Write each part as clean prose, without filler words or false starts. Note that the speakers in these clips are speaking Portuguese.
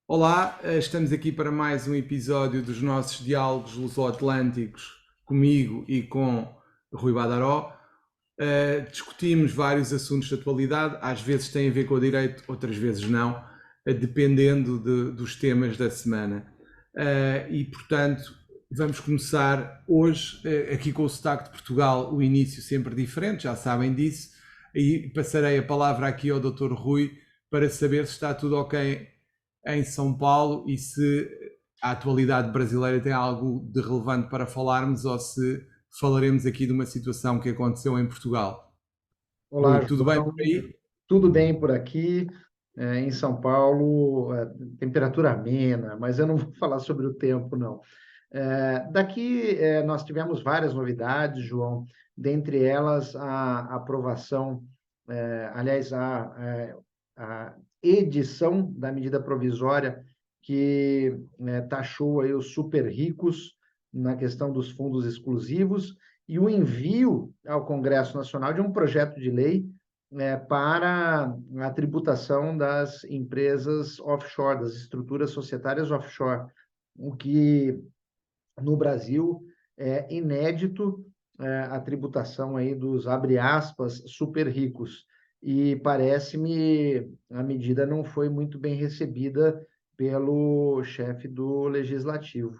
Olá, estamos aqui para mais um episódio dos nossos diálogos luso-atlânticos comigo e com Rui Badaró. Discutimos vários assuntos de atualidade, às vezes têm a ver com o direito, outras vezes não, dependendo dos temas da semana. E, portanto, vamos começar hoje aqui com o sotaque de Portugal, o início sempre diferente, já sabem disso, e passarei a palavra aqui ao Dr. Rui para saber se está tudo ok em São Paulo e se a atualidade brasileira tem algo de relevante para falarmos ou se falaremos aqui de uma situação que aconteceu em Portugal. Olá, Rui, tudo bem por João. aí? Tudo bem por aqui? Em São Paulo, temperatura amena, mas eu não vou falar sobre o tempo, não. Daqui, nós tivemos várias novidades, João, dentre elas a aprovação, aliás, a edição da medida provisória que taxou aí os super ricos na questão dos fundos exclusivos e o envio ao Congresso Nacional de um projeto de lei para a tributação das empresas offshore, das estruturas societárias offshore, o que no Brasil é inédito, a tributação aí dos, abre aspas, super ricos. E parece-me a medida não foi muito bem recebida pelo chefe do legislativo.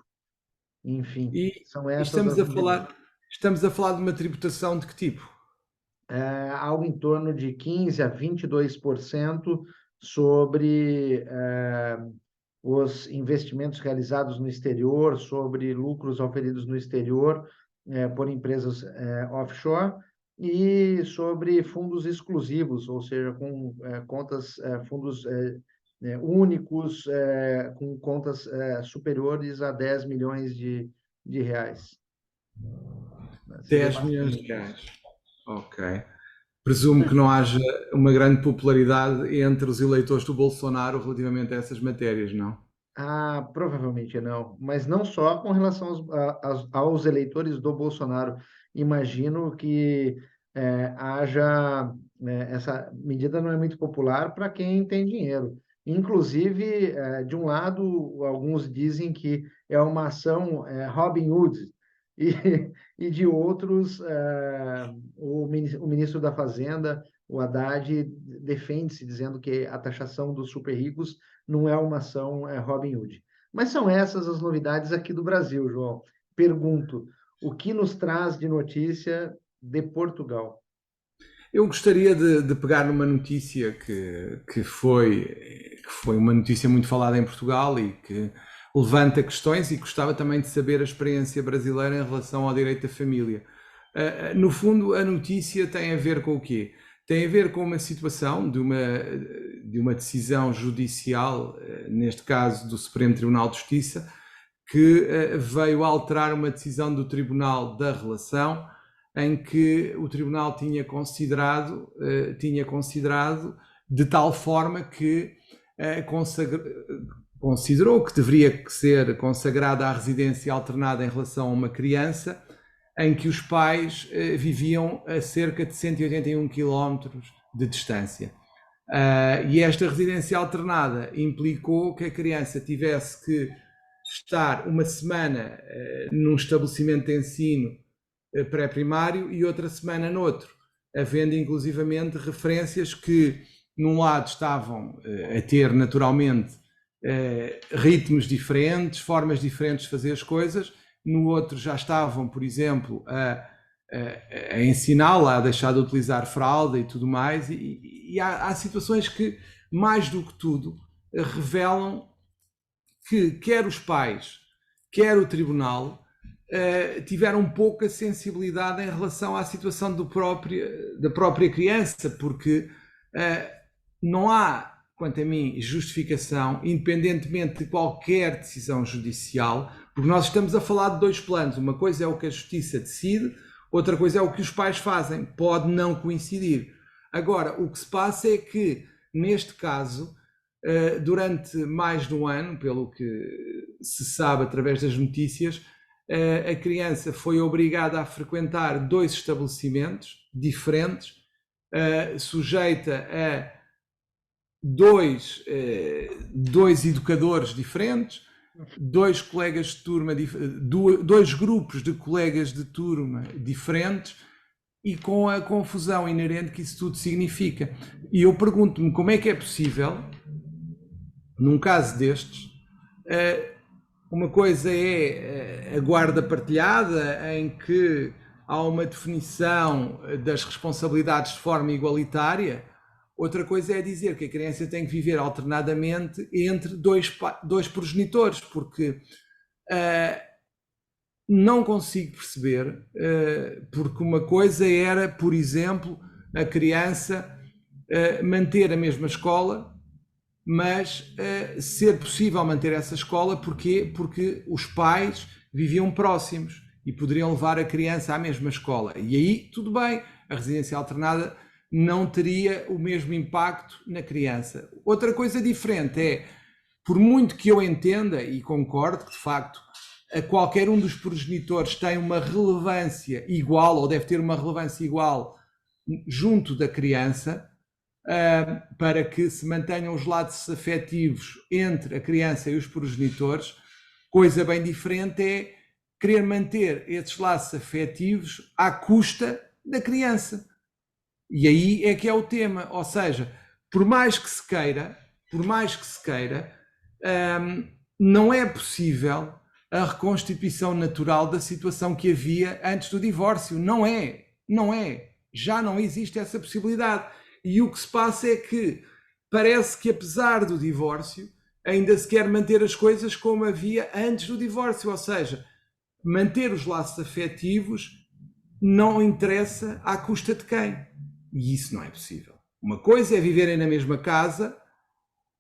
Enfim, E são essas estamos as a novidades. falar de uma tributação de que tipo? Algo em torno de 15 a 22% sobre os investimentos realizados no exterior, sobre lucros oferidos no exterior por empresas offshore e sobre fundos exclusivos, ou seja, com contas, fundos únicos, com contas superiores a 10 milhões de reais. Seria 10 milhões de basicamente reais. isso. Ok. Presumo que não haja uma grande popularidade entre os eleitores do Bolsonaro relativamente a essas matérias, não? Ah, provavelmente não, mas não só com relação aos eleitores do Bolsonaro. Imagino que haja, essa medida não é muito popular para quem tem dinheiro. Inclusive, de um lado, alguns dizem que é uma ação Robin Hood, e, e de outros, o ministro da Fazenda, o Haddad, defende-se dizendo que a taxação dos super ricos não é uma ação Robin Hood. Mas são essas as novidades aqui do Brasil, João. Pergunto, o que nos traz de notícia de Portugal? Eu gostaria de pegar numa notícia que foi uma notícia muito falada em Portugal e que levanta questões e gostava também de saber a experiência brasileira em relação ao direito da família. No fundo, a notícia tem a ver com o quê? Tem a ver com uma situação de uma decisão judicial, neste caso do Supremo Tribunal de Justiça, que veio alterar uma decisão do Tribunal da Relação, em que o Tribunal tinha considerado de tal forma que considerou que deveria ser consagrada a residência alternada em relação a uma criança em que os pais viviam a cerca de 181 quilómetros de distância. E esta residência alternada implicou que a criança tivesse que estar uma semana num estabelecimento de ensino pré-primário e outra semana noutro, havendo inclusivamente referências que num lado estavam a ter naturalmente ritmos diferentes, formas diferentes de fazer as coisas, no outro já estavam, por exemplo, a ensiná-la a deixar de utilizar fralda e tudo mais, e há situações que, mais do que tudo, revelam que quer os pais, quer o tribunal tiveram pouca sensibilidade em relação à situação da própria criança, porque não há, quanto a mim, justificação, independentemente de qualquer decisão judicial, porque nós estamos a falar de dois planos. Uma coisa é o que a justiça decide, outra coisa é o que os pais fazem. Pode não coincidir. Agora, o que se passa é que, neste caso, durante mais de um ano, pelo que se sabe através das notícias, a criança foi obrigada a frequentar dois estabelecimentos diferentes, sujeita a dois educadores diferentes, dois colegas de turma, dois grupos de colegas de turma diferentes, e com a confusão inerente que isso tudo significa. E eu pergunto-me como é que é possível, num caso destes, uma coisa é a guarda partilhada, em que há uma definição das responsabilidades de forma igualitária. Outra coisa é dizer que a criança tem que viver alternadamente entre dois progenitores, porque não consigo perceber, porque uma coisa era, por exemplo, a criança manter a mesma escola, mas ser possível manter essa escola, porquê? Porque os pais viviam próximos e poderiam levar a criança à mesma escola. E aí, tudo bem, a residência alternada não teria o mesmo impacto na criança. Outra coisa diferente é, por muito que eu entenda e concorde que, de facto, a qualquer um dos progenitores tem uma relevância igual, ou deve ter uma relevância igual junto da criança, para que se mantenham os laços afetivos entre a criança e os progenitores. Coisa bem diferente é querer manter esses laços afetivos à custa da criança. E aí é que é o tema, ou seja, por mais que se queira, não é possível a reconstituição natural da situação que havia antes do divórcio. Não é. Já não existe essa possibilidade. E o que se passa é que parece que, apesar do divórcio, ainda se quer manter as coisas como havia antes do divórcio, ou seja, manter os laços afetivos não interessa à custa de quem. E isso não é possível. Uma coisa é viverem na mesma casa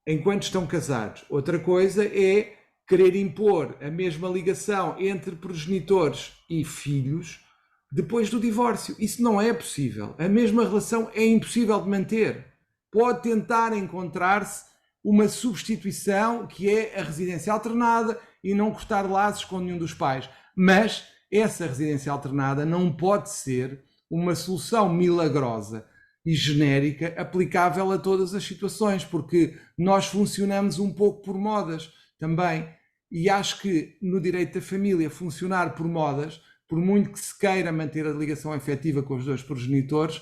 enquanto estão casados. Outra coisa é querer impor a mesma ligação entre progenitores e filhos depois do divórcio. Isso não é possível. A mesma relação é impossível de manter. Pode tentar encontrar-se uma substituição, que é a residência alternada, e não cortar laços com nenhum dos pais. Mas essa residência alternada não pode ser uma solução milagrosa e genérica aplicável a todas as situações, porque nós funcionamos um pouco por modas também. E acho que no direito da família funcionar por modas, por muito que se queira manter a ligação afetiva com os dois progenitores,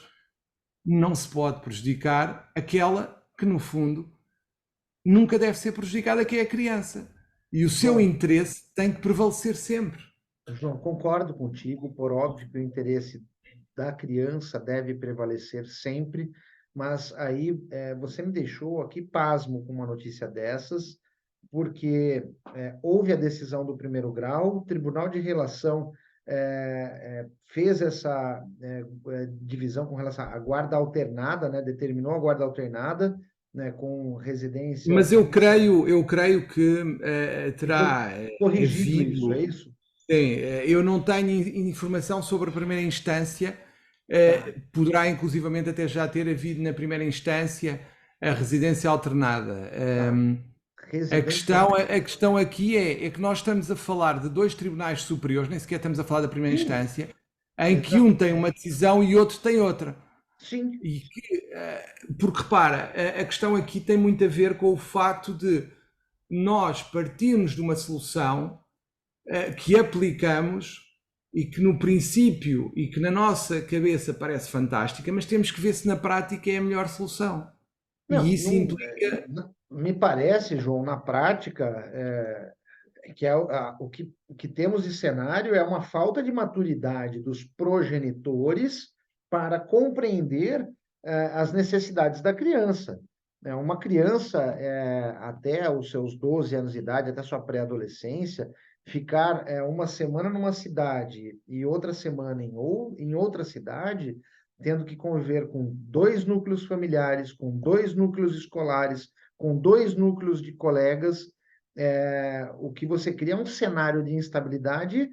não se pode prejudicar aquela que, no fundo, nunca deve ser prejudicada, que é a criança. E o seu interesse tem que prevalecer sempre. João, concordo contigo, por óbvio que o interesse da criança deve prevalecer sempre, mas aí você me deixou aqui pasmo com uma notícia dessas, porque houve a decisão do primeiro grau, o Tribunal de Relação fez essa divisão com relação à guarda alternada, né, determinou a guarda alternada, né, com residência... Mas eu creio que terá corrigido isso, é havido... isso? Sim, eu não tenho informação sobre a primeira instância, poderá inclusivamente até já ter havido na primeira instância a residência alternada. A questão aqui é que nós estamos a falar de dois tribunais superiores, nem sequer estamos a falar da primeira instância, em que um tem uma decisão e outro tem outra. Sim. Porque repara, a questão aqui tem muito a ver com o facto de nós partirmos de uma solução que aplicamos e que no princípio e que na nossa cabeça parece fantástica, mas temos que ver se na prática é a melhor solução. Não, E isso implica... me parece, João, na prática, que o que temos de cenário é uma falta de maturidade dos progenitores para compreender as necessidades da criança. Uma criança, até os seus 12 anos de idade, até sua pré-adolescência, ficar uma semana numa cidade e outra semana em outra cidade, tendo que conviver com dois núcleos familiares, com dois núcleos escolares, com dois núcleos de colegas, o que você cria é um cenário de instabilidade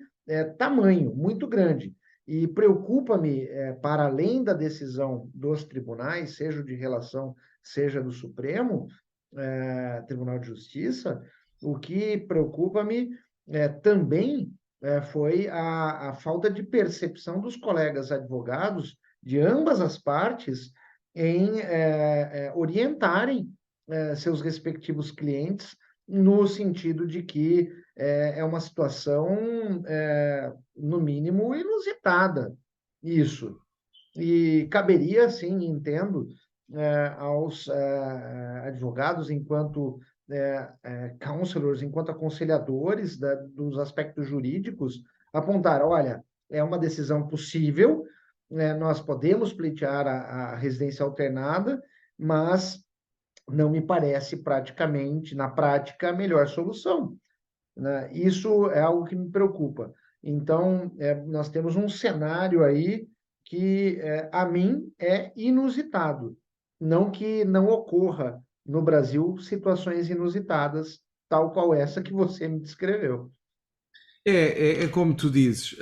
tamanho, muito grande. E preocupa-me, para além da decisão dos tribunais, seja o de relação, seja do Supremo Tribunal de Justiça, o que preocupa-me também foi a falta de percepção dos colegas advogados de ambas as partes em orientarem seus respectivos clientes, no sentido de que é uma situação, no mínimo, inusitada, isso. E caberia, sim, entendo, aos advogados, enquanto counselors, enquanto aconselhadores dos aspectos jurídicos, apontar, olha, é uma decisão possível, nós podemos pleitear a residência alternada, mas não me parece praticamente, na prática, a melhor solução, né? Isso é algo que me preocupa. Então, nós temos um cenário aí que, a mim, é inusitado. Não que não ocorra no Brasil situações inusitadas, tal qual essa que você me descreveu. É como tu dizes,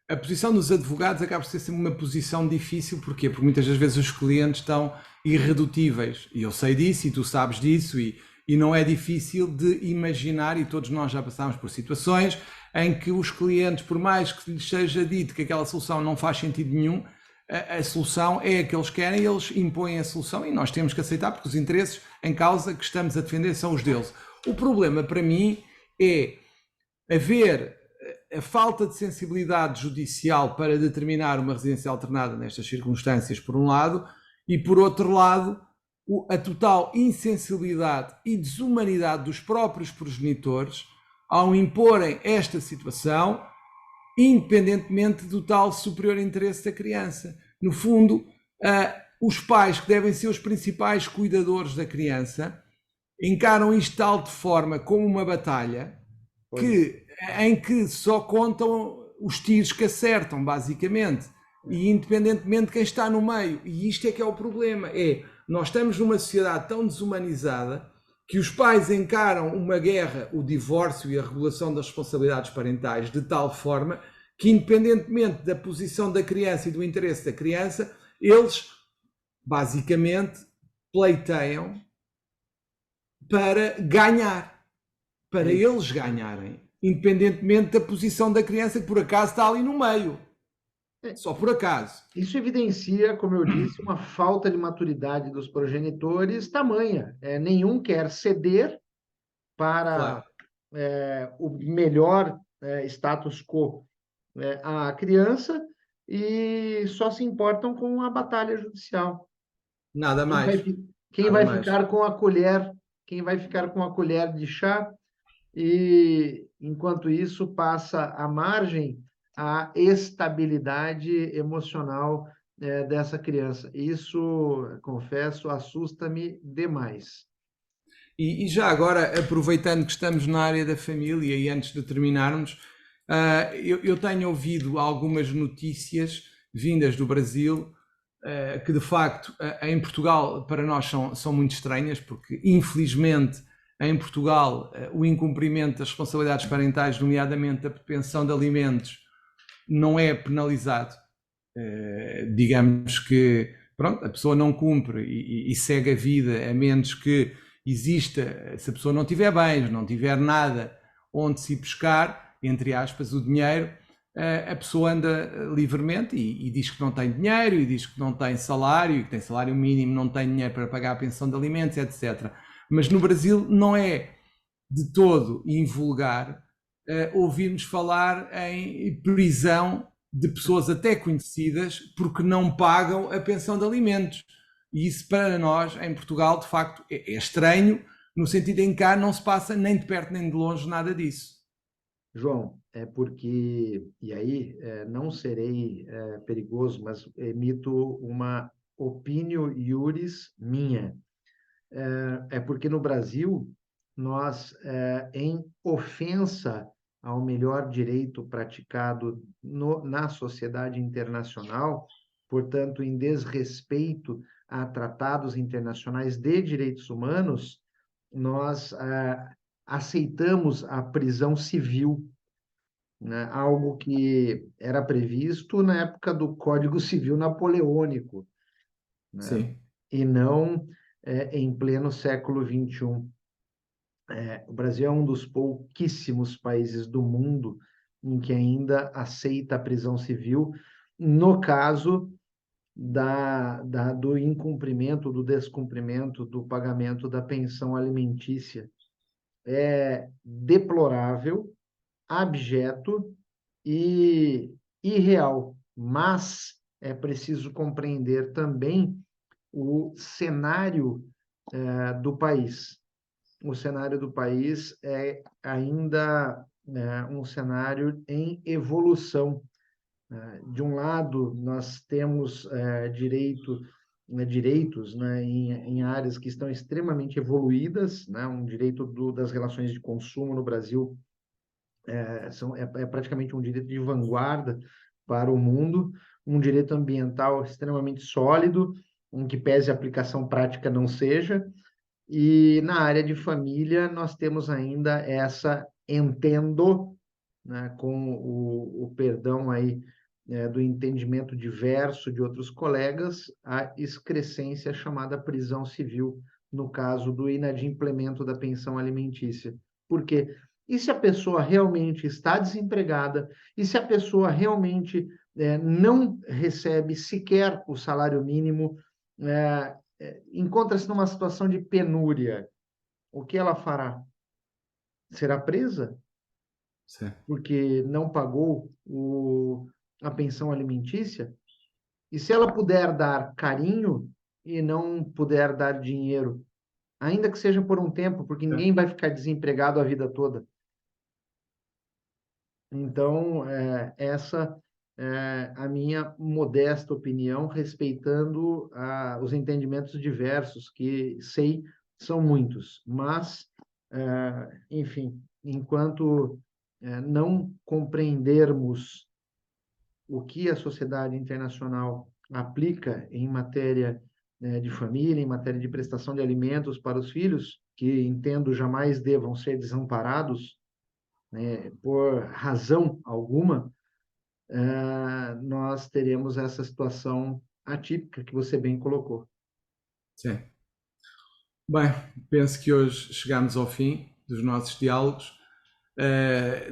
a posição dos advogados acaba por ser sempre uma posição difícil, porquê? Porque muitas das vezes os clientes estão irredutíveis, e eu sei disso, e tu sabes disso, e não é difícil de imaginar, e todos nós já passámos por situações em que os clientes, por mais que lhes seja dito que aquela solução não faz sentido nenhum, a solução é a que eles querem, eles impõem a solução e nós temos que aceitar, porque os interesses em causa que estamos a defender são os deles. O problema para mim é haver a falta de sensibilidade judicial para determinar uma residência alternada nestas circunstâncias, por um lado, e por outro lado, a total insensibilidade e desumanidade dos próprios progenitores ao imporem esta situação, independentemente do tal superior interesse da criança. No fundo, os pais, que devem ser os principais cuidadores da criança, encaram isto de tal forma como uma batalha que, em que só contam os tiros que acertam, basicamente, e independentemente de quem está no meio. E isto é que é o problema, nós estamos numa sociedade tão desumanizada que os pais encaram uma guerra, o divórcio e a regulação das responsabilidades parentais, de tal forma que, independentemente da posição da criança e do interesse da criança, eles, basicamente, pleiteiam para ganhar, para eles ganharem, independentemente da posição da criança, que por acaso está ali no meio. Só por acaso. Isso evidencia, como eu disse, uma falta de maturidade dos progenitores tamanha. Nenhum quer ceder para Claro. o melhor status quo à criança e só se importam com a batalha judicial. Nada Quem vai, mais. fi- quem Nada vai mais. ficar com a colher, quem vai ficar com a colher de chá, e enquanto isso passa à margem a estabilidade emocional dessa criança. Isso, confesso, assusta-me demais. E já agora, aproveitando que estamos na área da família e antes de terminarmos, eu tenho ouvido algumas notícias vindas do Brasil que de facto em Portugal para nós são muito estranhas, porque infelizmente em Portugal o incumprimento das responsabilidades parentais, nomeadamente a pensão de alimentos, não é penalizado. Digamos que pronto, a pessoa não cumpre e segue a vida, a menos que exista, se a pessoa não tiver bens, não tiver nada onde se pescar, entre aspas, o dinheiro, a pessoa anda livremente e diz que não tem dinheiro, e diz que não tem salário, e que tem salário mínimo, não tem dinheiro para pagar a pensão de alimentos, etc. Mas no Brasil não é de todo invulgar ouvirmos falar em prisão de pessoas até conhecidas porque não pagam a pensão de alimentos. E isso para nós, em Portugal, de facto, é estranho, no sentido em que cá não se passa nem de perto nem de longe nada disso. João, é porque, e aí não serei perigoso, mas emito uma opinião iuris minha. É porque no Brasil, nós, em ofensa ao melhor direito praticado na sociedade internacional, portanto, em desrespeito a tratados internacionais de direitos humanos, nós aceitamos a prisão civil, né? Algo que era previsto na época do Código Civil Napoleônico, né? Sim. E não em pleno século XXI. O Brasil é um dos pouquíssimos países do mundo em que ainda aceita a prisão civil, no caso do incumprimento, do descumprimento do pagamento da pensão alimentícia. É deplorável, abjeto e irreal, mas é preciso compreender também o cenário do país. O cenário do país é ainda um cenário em evolução. De um lado, nós temos direitos, né, em áreas que estão extremamente evoluídas, né, um direito das relações de consumo no Brasil é praticamente um direito de vanguarda para o mundo, um direito ambiental extremamente sólido, em que pese a aplicação prática não seja, e na área de família nós temos ainda essa entendo, né, com o perdão aí do entendimento diverso de outros colegas, a excrescência chamada prisão civil, no caso do inadimplemento da pensão alimentícia. Por quê? E se a pessoa realmente está desempregada, e se a pessoa realmente não recebe sequer o salário mínimo, encontra-se numa situação de penúria, o que ela fará? Será presa? Sim. Porque não pagou a pensão alimentícia? E se ela puder dar carinho e não puder dar dinheiro, ainda que seja por um tempo, porque ninguém vai ficar desempregado a vida toda. Então, essa é a minha modesta opinião, respeitando os entendimentos diversos, que sei são muitos, mas, enfim, enquanto não compreendermos o que a sociedade internacional aplica em matéria de família, em matéria de prestação de alimentos para os filhos, que entendo jamais devam ser desamparados, né, por razão alguma, nós teremos essa situação atípica que você bem colocou. Sim. Bem, penso que hoje chegamos ao fim dos nossos diálogos.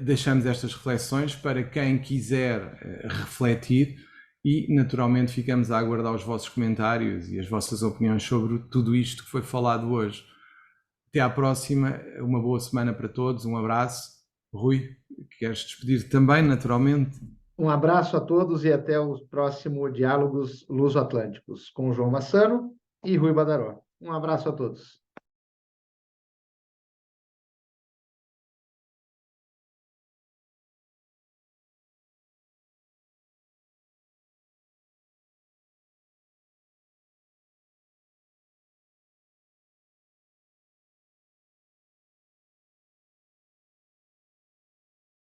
Deixamos estas reflexões para quem quiser refletir e, naturalmente, ficamos a aguardar os vossos comentários e as vossas opiniões sobre tudo isto que foi falado hoje. Até à próxima, uma boa semana para todos, um abraço. Rui, queres despedir também, naturalmente? Um abraço a todos e até o próximo Diálogos Luso-Atlânticos com João Massano e Rui Badaró. Um abraço a todos.